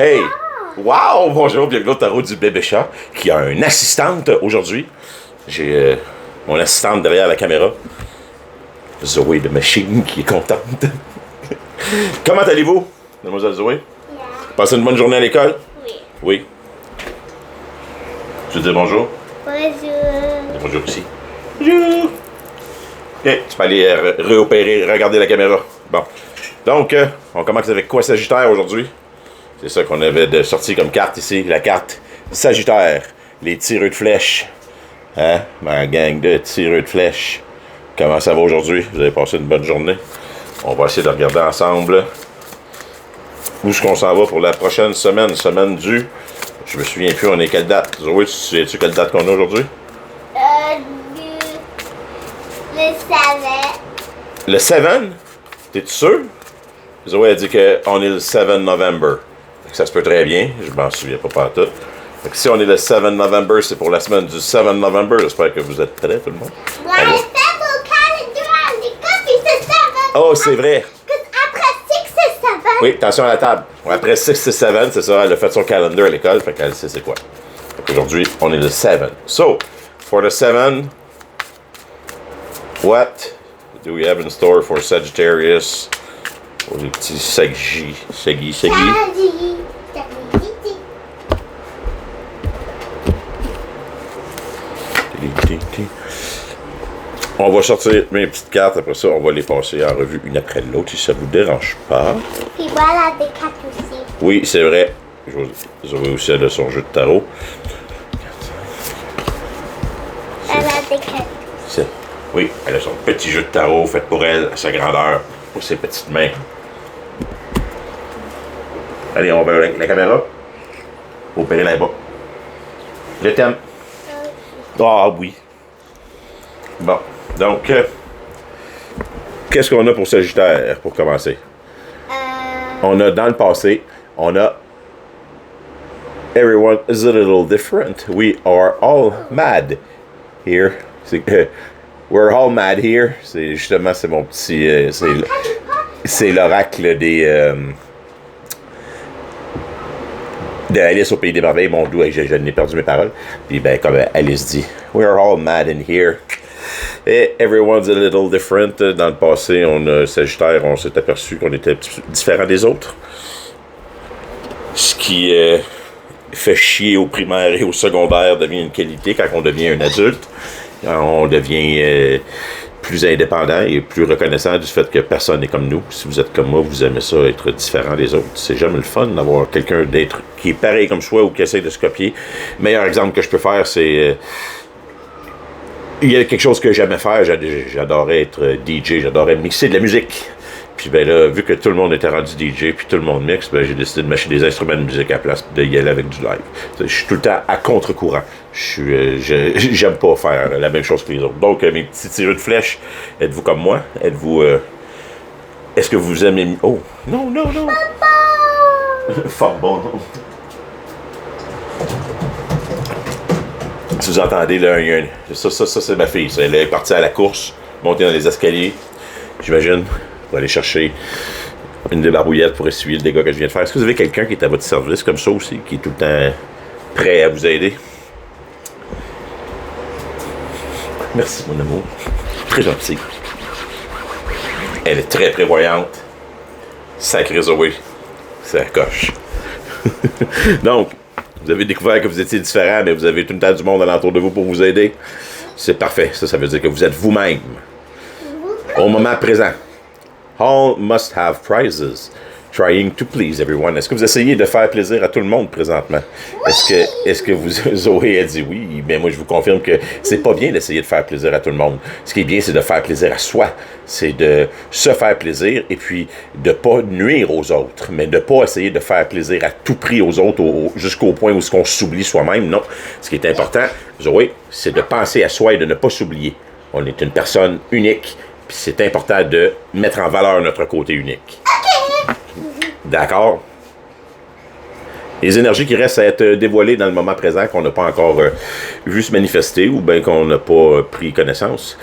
Hey! Wow! Bonjour, bienvenue au tarot du bébé chat qui a une assistante aujourd'hui. J'ai mon assistante derrière la caméra. Zoé de Machine qui est contente. Comment allez-vous, mademoiselle Zoé? Bien. Passez une bonne journée à l'école? Oui. Oui. Tu veux dire bonjour? Bonjour. Bonjour aussi. Bonjour! Ok, tu peux aller réopérer, regarder la caméra. Bon. Donc, on commence avec quoi Sagittaire aujourd'hui? C'est ça qu'on avait sorti comme carte ici, la carte Sagittaire, les tireux de flèches. Hein? Ma gang de tireux de flèches. Comment ça va aujourd'hui? Vous avez passé une bonne journée? On va essayer de regarder ensemble où est-ce qu'on s'en va pour la prochaine semaine. Semaine du... Je me souviens plus, on est quelle date? Zoé, tu sais quelle date qu'on a aujourd'hui? Le savais. Le 7? T'es-tu sûr? Zoé a dit qu'on est le 7 November. Ça se peut très bien, je m'en souviens pas partout. Fait que si on est le 7 November, c'est pour la semaine du 7 November. J'espère que vous êtes prêts, tout le monde. Ouais, le fameux calendar à l'école, puis c'est 7. Oh, c'est vrai. Après 6, c'est 7. Oui, attention à la table. Après 6 et 7, c'est ça, elle a fait son calendar à l'école, fait qu'elle sait c'est quoi. Fait qu'aujourd'hui, on est le 7. So, for the 7, what do we have in store for Sagittarius? Pour les petits Saggi. On va sortir mes petites cartes, après ça, on va les passer en revue une après l'autre, si ça vous dérange pas. Puis voilà des cartes aussi. Oui, c'est vrai. Zoé aussi de son jeu de tarot. Elle a des cartes. Oui, elle a son petit jeu de tarot fait pour elle, à sa grandeur, pour ses petites mains. Allez, on va avec la caméra. Opérer là-bas. Je t'aime. Ah oui. Bon, donc, qu'est-ce qu'on a pour Sagittaire, pour commencer? On a, dans le passé, on a Everyone is a little different. We are all mad here. We're all mad here. C'est justement, c'est mon petit... c'est l'oracle de Alice au Pays des Merveilles, mon doux, je n'ai perdu mes paroles. Puis ben, comme Alice dit, we are all mad in here. Et everyone's a little different. Dans le passé, Sagittaire, on s'est aperçu qu'on était différent des autres. Ce qui fait chier au primaire et au secondaire devient une qualité quand on devient un adulte. Quand on devient plus indépendant et plus reconnaissant du fait que personne n'est comme nous. Si vous êtes comme moi, vous aimez ça, être différent des autres. C'est jamais le fun d'avoir quelqu'un qui est pareil comme soi ou qui essaie de se copier. Le meilleur exemple que je peux faire, c'est... il y a quelque chose que j'aimais faire. J'adorais être DJ, j'adorais mixer de la musique. Puis ben là, vu que tout le monde était rendu DJ puis tout le monde mixe, ben j'ai décidé de mâcher des instruments de musique à la place de y aller avec du live. Je suis tout le temps à contre-courant. J'aime pas faire la même chose que les autres. Donc, mes petits tireux de flèches, êtes-vous comme moi? Est-ce que vous aimez... Oh! Non! Fumble! Si vous entendez, là, ça c'est ma fille. Elle est partie à la course, montée dans les escaliers, j'imagine, pour aller chercher une débarbouillette pour essuyer le dégât que je viens de faire. Est-ce que vous avez quelqu'un qui est à votre service comme ça aussi, qui est tout le temps prêt à vous aider? Merci, mon amour. Très gentil. Elle est très prévoyante. Sacré Zoé. Ça coche. Donc, vous avez découvert que vous étiez différent, mais vous avez tout le temps du monde alentour de vous pour vous aider. C'est parfait. Ça veut dire que vous êtes vous-même. Au moment présent. All must have prizes. Trying to please everyone. Est-ce que vous essayez de faire plaisir à tout le monde présentement? Oui! Est-ce que vous... Zoé a dit oui, mais moi je vous confirme que c'est pas bien d'essayer de faire plaisir à tout le monde. Ce qui est bien, c'est de faire plaisir à soi. C'est de se faire plaisir et puis de pas nuire aux autres, mais de pas essayer de faire plaisir à tout prix aux autres jusqu'au point où on s'oublie soi-même. Non. Ce qui est important, Zoé, c'est de penser à soi et de ne pas s'oublier. On est une personne unique, puis c'est important de mettre en valeur notre côté unique. D'accord? Les énergies qui restent à être dévoilées dans le moment présent, qu'on n'a pas encore vu se manifester ou bien qu'on n'a pas pris connaissance.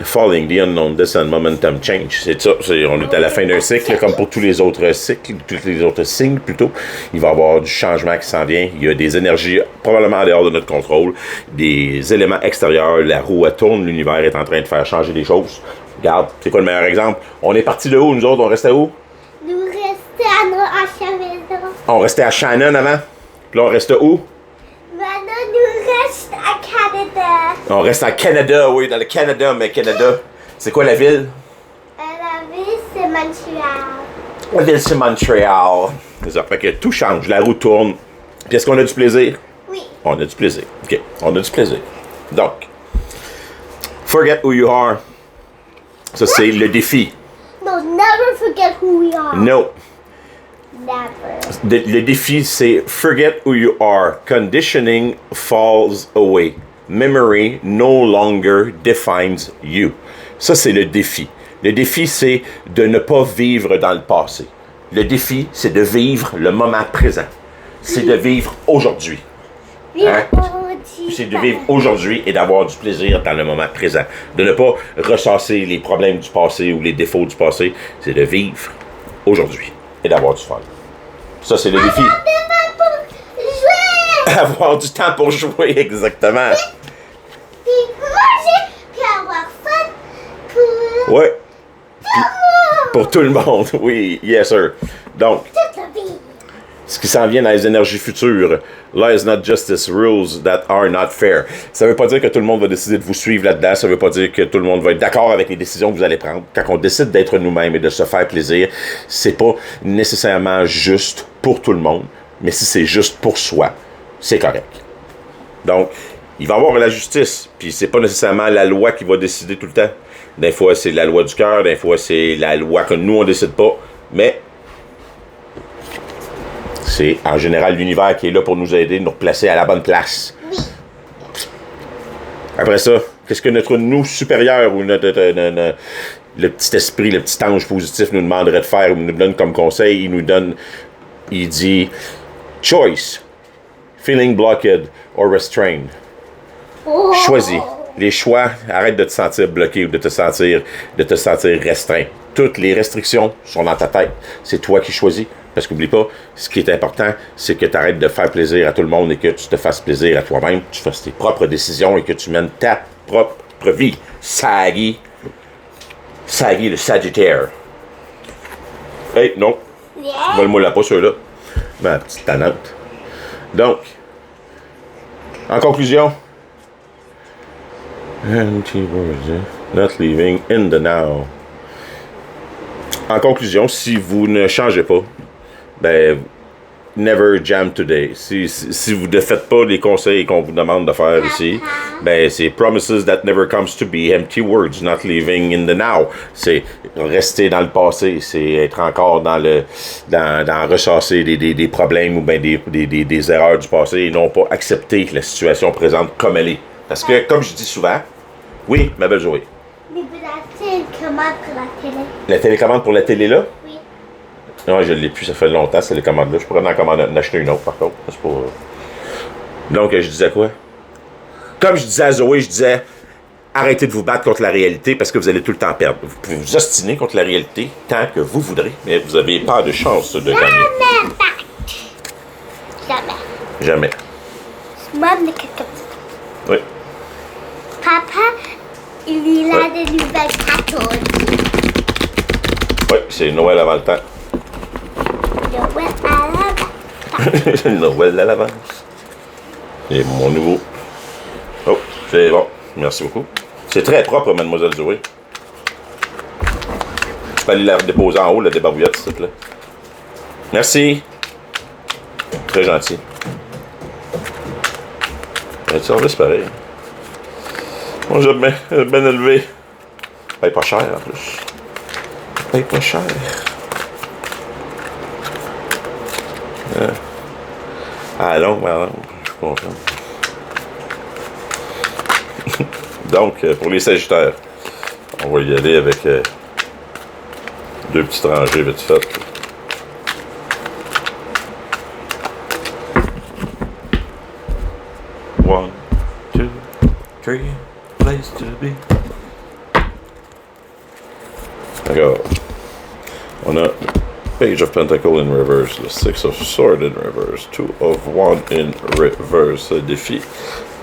falling, the unknown, descent, momentum, change. C'est ça. On est à la fin d'un cycle, comme pour tous les autres cycles, tous les autres signes plutôt. Il va y avoir du changement qui s'en vient. Il y a des énergies probablement en dehors de notre contrôle, des éléments extérieurs. La roue, elle tourne, l'univers est en train de faire changer des choses. Regarde, c'est quoi le meilleur exemple? On est parti de où, nous autres? On restait où? Nous restons à Shannon. On restait à Shannon avant. Puis là, on restait où? Maintenant, nous restons à Canada. On reste à Canada, oui, dans le Canada, mais Canada, c'est quoi la ville? La ville, c'est Montréal. La ville, c'est Montréal. C'est ça, fait que tout change, la roue tourne. Puis est-ce qu'on a du plaisir? Oui. On a du plaisir. OK, on a du plaisir. Donc, forget who you are. Ça, c'est le défi. No, never forget who we are. No. Never. Le défi, c'est forget who you are. Conditioning falls away. Memory no longer defines you. Ça, c'est le défi. Le défi, c'est de ne pas vivre dans le passé. Le défi, c'est de vivre le moment présent. C'est de vivre aujourd'hui. Hein? C'est de vivre aujourd'hui et d'avoir du plaisir dans le moment présent. De ne pas ressasser les problèmes du passé ou les défauts du passé. C'est de vivre aujourd'hui et d'avoir du fun. Ça, c'est le défi. Avoir du temps pour jouer, exactement. Puis manger, puis avoir fun pour Ouais. tout le monde. Pour tout le monde, oui, yes sir. Donc, Toute la vie. ce qui s'en vient dans les énergies futures, law is not justice, rules that are not fair. Ça veut pas dire que tout le monde va décider de vous suivre là-dedans, ça veut pas dire que tout le monde va être d'accord avec les décisions que vous allez prendre. Quand on décide d'être nous-mêmes et de se faire plaisir, c'est pas nécessairement juste pour tout le monde, mais si c'est juste pour soi, c'est correct. Donc, il va y avoir la justice, puis c'est pas nécessairement la loi qui va décider tout le temps. Des fois, c'est la loi du cœur, des fois, c'est la loi que nous, on décide pas, mais c'est en général l'univers qui est là pour nous aider, nous replacer à la bonne place. Oui. Après ça, qu'est-ce que notre nous supérieur ou le petit esprit, le petit ange positif nous demanderait de faire ou nous donne comme conseil? Il dit choice, feeling blocked or restrained. Oh. Choisis. Les choix, arrête de te sentir bloqué ou de te sentir restreint. Toutes les restrictions sont dans ta tête. C'est toi qui choisis. Parce qu'oublie pas, ce qui est important, c'est que tu arrêtes de faire plaisir à tout le monde et que tu te fasses plaisir à toi-même, tu fasses tes propres décisions et que tu mènes ta propre vie. Saggy le Sagittaire. Hey, non. Yeah. Vole-moi pas ceux-là. Ma petite tanante. Donc, en conclusion, not living in the now. En conclusion, si vous ne changez pas, ben, never jam today. Si vous ne faites pas les conseils qu'on vous demande de faire ici, ben, c'est promises that never comes to be, empty words, not living in the now. C'est rester dans le passé, c'est être encore dans ressasser des problèmes ou ben des erreurs du passé et non pas accepter la situation présente comme elle est. Parce que, comme je dis souvent, oui, ma belle Zoé. Mais vous achetez une commande pour la télé. La télécommande pour la télé là? Oui. Non, je ne l'ai plus, ça fait longtemps, cette télécommande-là. Je pourrais en acheter une autre, par contre. C'est pas... Donc, je disais quoi? Comme je disais à Zoé, je disais, arrêtez de vous battre contre la réalité parce que vous allez tout le temps perdre. Vous pouvez vous ostiner contre la réalité tant que vous voudrez, mais vous n'avez pas de chance de gagner. Jamais battre. Jamais. Jamais. Maman est comme ça. Oui. Papa, il a des nouvelles cartons. Oui, c'est Noël avant le temps. Noël à la Noël à l'avance. Et mon nouveau. Oh, c'est bon. Merci beaucoup. C'est très propre, mademoiselle Zoé. Je peux aller la déposer en haut, la débarbouillette, s'il te plaît. Merci. Très gentil. Un service pareil. Moi, j'aime bien élevé. Paye pas cher, en plus. Paye pas cher. Ah non, je suis content. Donc, pour les Sagittaires, on va y aller avec deux petites rangées vite faites. One, two, three, place to be. D'accord. On a Page of Pentacle in reverse, le Six of Sword in reverse, Two of Wand in reverse, défi,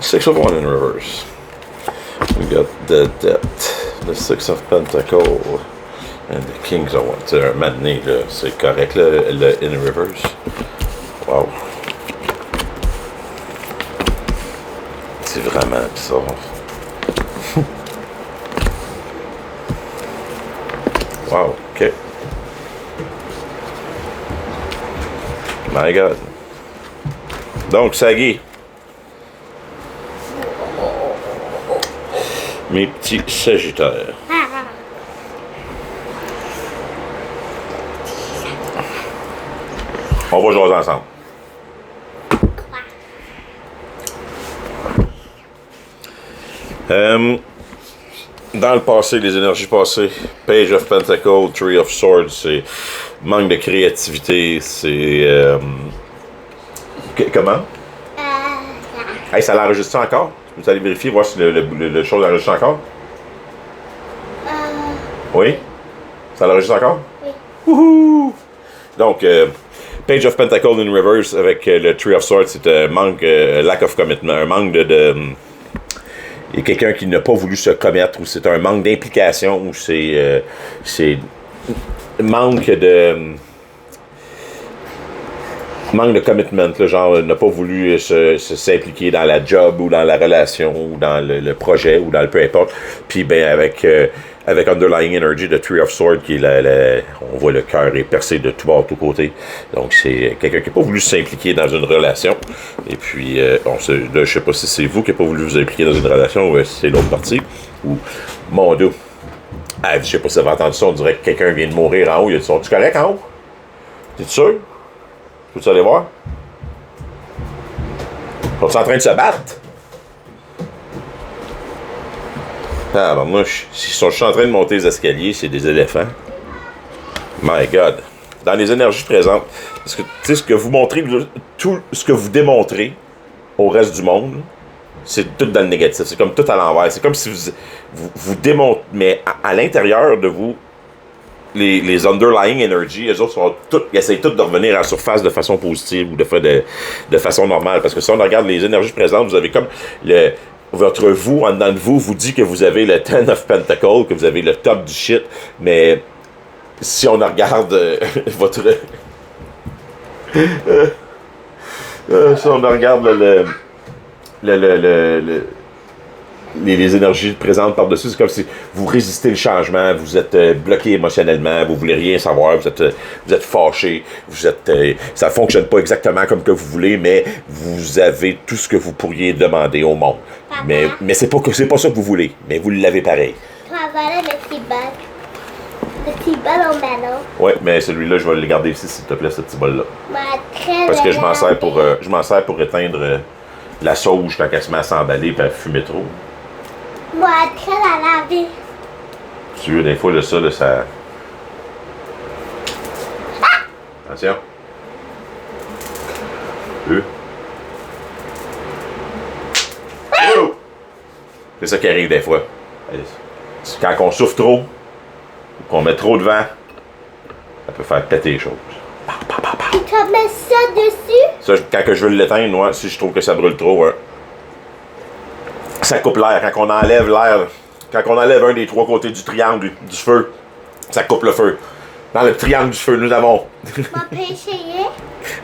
Six of Wand in reverse. We got the Death, the Six of Pentacle, and the Kings of Wands. C'est un mané, là, c'est correct, là, le in reverse. Wow. C'est vraiment bizarre. Wow, ok. My God. Donc, Sagui. Mes petits Sagittaires. On va jouer ensemble. Dans le passé, les énergies passées, Page of Pentacle, Three of Swords, c'est manque de créativité, c'est... comment? Hey, ça l'enregistre encore? Vous allez vérifier, voir si le show l'enregistre encore? Oui? Ça l'enregistre encore? Oui. Wouhou! Donc, Page of Pentacle in reverse avec le Three of Swords, c'est un manque, lack of commitment, un manque de il y a quelqu'un qui n'a pas voulu se commettre, ou c'est un manque d'implication, ou c'est manque de commitment, là, genre n'a pas voulu s'impliquer dans la job ou dans la relation ou dans le projet ou dans le peu importe. Puis ben avec Underlying Energy de Three of Swords, qui est on voit le cœur est percé de tout bord, de tous côtés. Donc c'est quelqu'un qui n'a pas voulu s'impliquer dans une relation. Et puis là, je sais pas si c'est vous qui n'avez pas voulu vous impliquer dans une relation ou si c'est l'autre partie. Ou mon Dieu. Ah, je sais pas si vous avez entendu ça, on dirait que quelqu'un vient de mourir en haut. Il a dit, sont-tu correct en haut? T'es sûr? Peux-tu aller voir? Sont-ils en train de se battre? Ah, ben moi, s'ils sont juste en train de monter les escaliers, c'est des éléphants. My God. Dans les énergies présentes, parce que, tu sais, ce que vous montrez, tout ce que vous démontrez au reste du monde, c'est tout dans le négatif. C'est comme tout à l'envers. C'est comme si vous démontrez, mais à l'intérieur de vous, les underlying energy, eux autres ils essayent tous de revenir à la surface de façon positive ou de façon normale. Parce que si on regarde les énergies présentes, vous avez comme votre vous, en dedans de vous, vous dit que vous avez le Ten of Pentacle, que vous avez le top du shit, mais si on regarde votre... si on regarde les énergies présentes par-dessus, c'est comme si vous résistez le changement, vous êtes bloqué émotionnellement, vous voulez rien savoir, vous êtes fâché, ça fonctionne pas exactement comme que vous voulez, mais vous avez tout ce que vous pourriez demander au monde. Papa. Mais c'est pas ça que vous voulez, mais vous l'avez pareil. Voilà le petit bol. Le petit bol au ballon. Ouais, mais celui-là, je vais le garder ici, s'il te plaît, ce petit bol-là. Parce que je m'en sers pour éteindre la sauge quand elle se met à s'emballer et à fumer trop. Moi, très à laver. Tu veux, des fois, là, ça... Attention. Oh! C'est ça qui arrive des fois. Quand on souffle trop, ou qu'on met trop de vent, ça peut faire péter les choses. Tu te mets ça dessus? Ça, quand que je veux l'éteindre, moi, si je trouve que ça brûle trop, hein, ça coupe l'air. Quand on enlève l'air, quand on enlève un des trois côtés du triangle du feu, ça coupe le feu. Dans le triangle du feu, nous avons... Moi, peux essayer?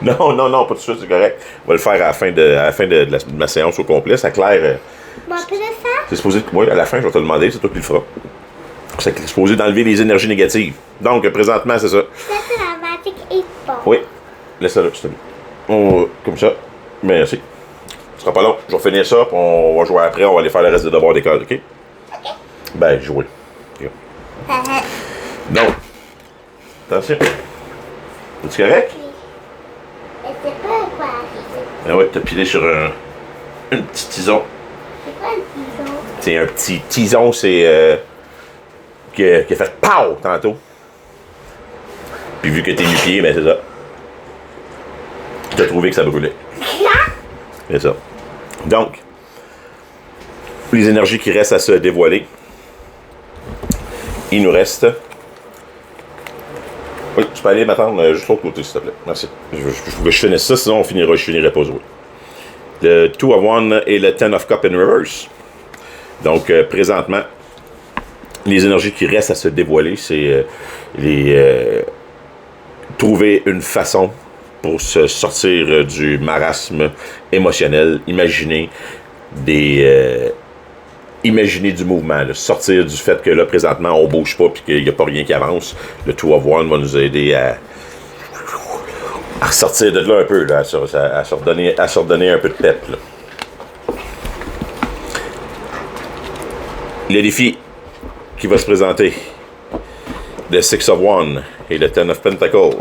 Non, pas tout de suite, c'est correct. On va le faire à la fin de ma séance au complet. Ça claire. Moi, peux le faire? C'est supposé... Oui, à la fin, je vais te le demander, c'est toi qui le feras. C'est supposé d'enlever les énergies négatives. Donc, présentement, c'est ça. Ça, c'est la magic 8 ball. Oui. Laisse ça là, s'il te plaît. Comme ça. Merci. Ce sera pas long. Je vais finir ça, puis on va jouer après. On va aller faire le reste des devoirs d'école, OK? OK. Ben, jouer. OK. Donc, attention. Es-tu correct? Et c'est pas quoi arriver. Ah ouais, t'as pilé sur un petit tison. C'est quoi le bison? C'est un petit tison, c'est... qui a fait POW tantôt. Puis vu que t'es nu-pied, ben c'est ça. T'as trouvé que ça brûlait. C'est ça. Donc, les énergies qui restent à se dévoiler, il nous reste Oui, tu peux aller m'attendre juste l'autre côté, s'il te plaît. Merci. Je finisse ça, sinon je finirai pas jouer. Le 2 of One et le 10 of Cup in reverse. Donc, présentement, les énergies qui restent à se dévoiler, c'est trouver une façon pour se sortir du marasme émotionnel, imaginer du mouvement, là, sortir du fait que là, présentement, on bouge pas et qu'il n'y a pas rien qui avance. Le 2 of One va nous aider à ressortir de là un peu, là, à se redonner un peu de pep. Là. Le défi qui va se présenter, le 6 of One et le 10 of Pentacles,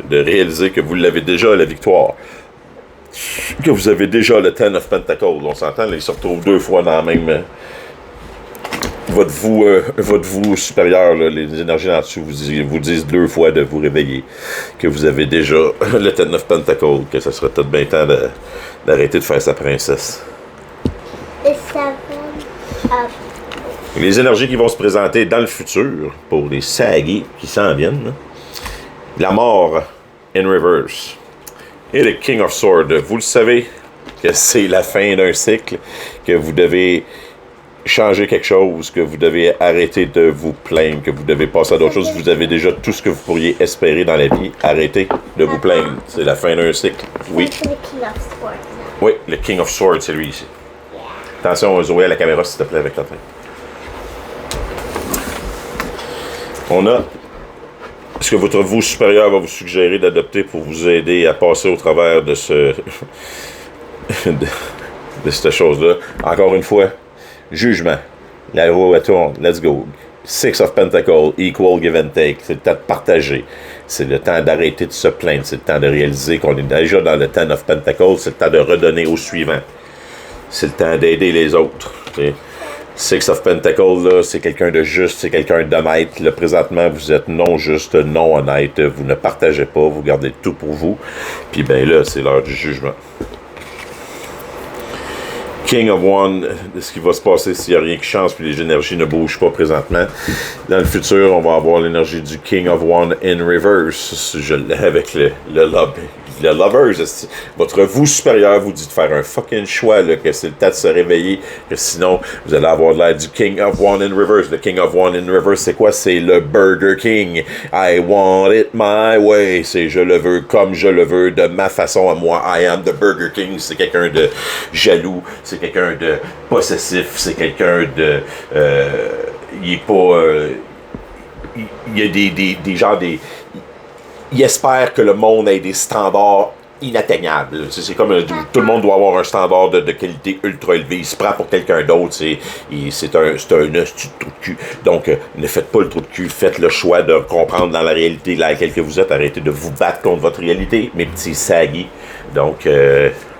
de réaliser que vous l'avez déjà, la victoire. Que vous avez déjà le 10 of Pentacles. On s'entend, là, il se retrouve 2 fois dans la même... votre vous supérieur, là, les énergies en dessous vous disent 2 fois de vous réveiller. Que vous avez déjà le 10 of Pentacles. Que ça serait tout bien temps d'arrêter de faire sa princesse. The 7 of... Les énergies qui vont se présenter dans le futur, pour les sagis qui s'en viennent, là. La mort in reverse. Et le King of Swords. Vous le savez que c'est la fin d'un cycle, que vous devez changer quelque chose, que vous devez arrêter de vous plaindre, que vous devez passer à d'autres choses. Vous avez déjà tout ce que vous pourriez espérer dans la vie. Arrêtez de vous plaindre. C'est la fin d'un cycle. Oui. The King of Swords. Oui, le King of Swords, c'est lui ici. Yeah. Attention, Zoé, à la caméra, s'il te plaît, avec la tête. On a ce que votre vous supérieur va vous suggérer d'adopter pour vous aider à passer au travers de de cette chose-là. Encore une fois, jugement. La roue elle tourne. Let's go. 6 of Pentacles, equal give and take. C'est le temps de partager. C'est le temps d'arrêter de se plaindre. C'est le temps de réaliser qu'on est déjà dans le 10 of Pentacles. C'est le temps de redonner au suivant. C'est le temps d'aider les autres. T'sais. 6 of Pentacles, là, c'est quelqu'un de juste, c'est quelqu'un d'honnête. Là, présentement, vous êtes non juste, non honnête. Vous ne partagez pas, vous gardez tout pour vous. Puis ben là, c'est l'heure du jugement. King of One, ce qui va se passer s'il n'y a rien qui change puis les énergies ne bougent pas présentement. Dans le futur, on va avoir l'énergie du King of One in reverse. Je l'ai avec le lovers. Votre vous supérieur vous dit de faire un fucking choix, là, que c'est le temps de se réveiller, que sinon, vous allez avoir l'air du King of One in reverse. Le King of One in reverse, c'est quoi? C'est le Burger King. I want it my way. C'est je le veux comme je le veux, de ma façon à moi. I am the Burger King. C'est quelqu'un de jaloux. C'est quelqu'un de possessif. C'est quelqu'un de... il est pas... il y a des genres des... Il espère que le monde ait des standards inatteignables. C'est comme tout le monde doit avoir un standard de qualité ultra élevé. Il se prend pour quelqu'un d'autre. C'est un trou de cul. Donc, ne faites pas le trou de cul. Faites le choix de comprendre dans la réalité dans laquelle vous êtes. Arrêtez de vous battre contre votre réalité, mes petits sagis. Donc,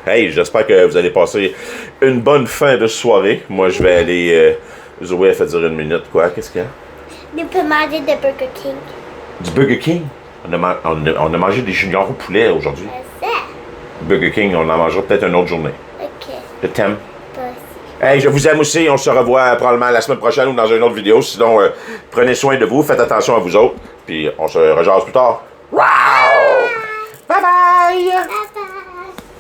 hey, j'espère que vous allez passer une bonne fin de soirée. Moi, je vais aller... Zoé a fait dire 1 minute. Quoi? Qu'est-ce qu'il y a? Tu peux manger de Burger King. Du Burger King? On a mangé des juniors au poulet aujourd'hui. Burger King, on en mangera peut-être une autre journée. Ok. Je t'aime. Toi aussi. Hey, je vous aime aussi. On se revoit probablement la semaine prochaine ou dans une autre vidéo. Sinon, prenez soin de vous. Faites attention à vous autres. Puis on se rejase plus tard. Wow! Bye bye!